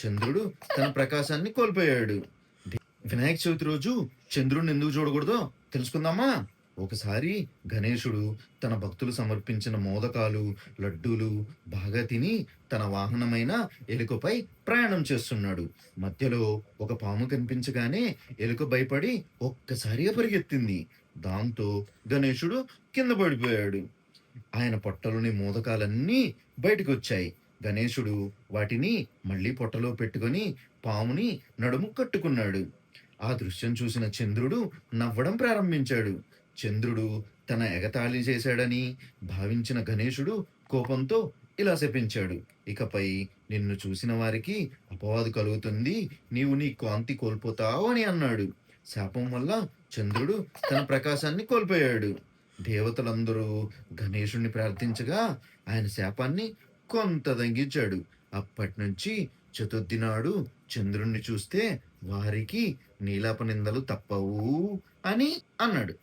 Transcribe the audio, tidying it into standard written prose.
చంద్రుడు తన ప్రకాశాన్ని కోల్పోయాడు. వినాయక చవితి రోజు చంద్రుడిని ఎందుకు చూడకూడదో తెలుసుకుందామా? ఒకసారి గణేశుడు తన భక్తులు సమర్పించిన మోదకాలు, లడ్డూలు బాగా తిని తన వాహనమైన ఎలుకపై ప్రయాణం చేస్తున్నాడు. మధ్యలో ఒక పాము కనిపించగానే ఎలుక భయపడి ఒక్కసారిగా పరిగెత్తింది. దాంతో గణేశుడు కింద పడిపోయాడు. ఆయన పొట్టలోని మోదకాలన్నీ బయటకొచ్చాయి. గణేశుడు వాటిని మళ్ళీ పొట్టలో పెట్టుకొని పాముని నడుము కట్టుకున్నాడు. ఆ దృశ్యం చూసిన చంద్రుడు నవ్వడం ప్రారంభించాడు. చంద్రుడు తన ఎగతాళి చేశాడని భావించిన గణేశుడు కోపంతో ఇలా శపించాడు: ఇకపై నిన్ను చూసిన వారికి అపవాదు కలుగుతుంది, నీవు నీ కాంతి కోల్పోతావు అని అన్నాడు. శాపం వల్ల చంద్రుడు తన ప్రకాశాన్ని కోల్పోయాడు. దేవతలందరూ గణేశుణ్ణి ప్రార్థించగా ఆయన శాపాన్ని కొంత తగ్గించాడు. అప్పటి నుంచి చతుర్థి నాడు చంద్రుణ్ణి చూస్తే వారికి నీలాప నిందలు తప్పవు అని అన్నాడు.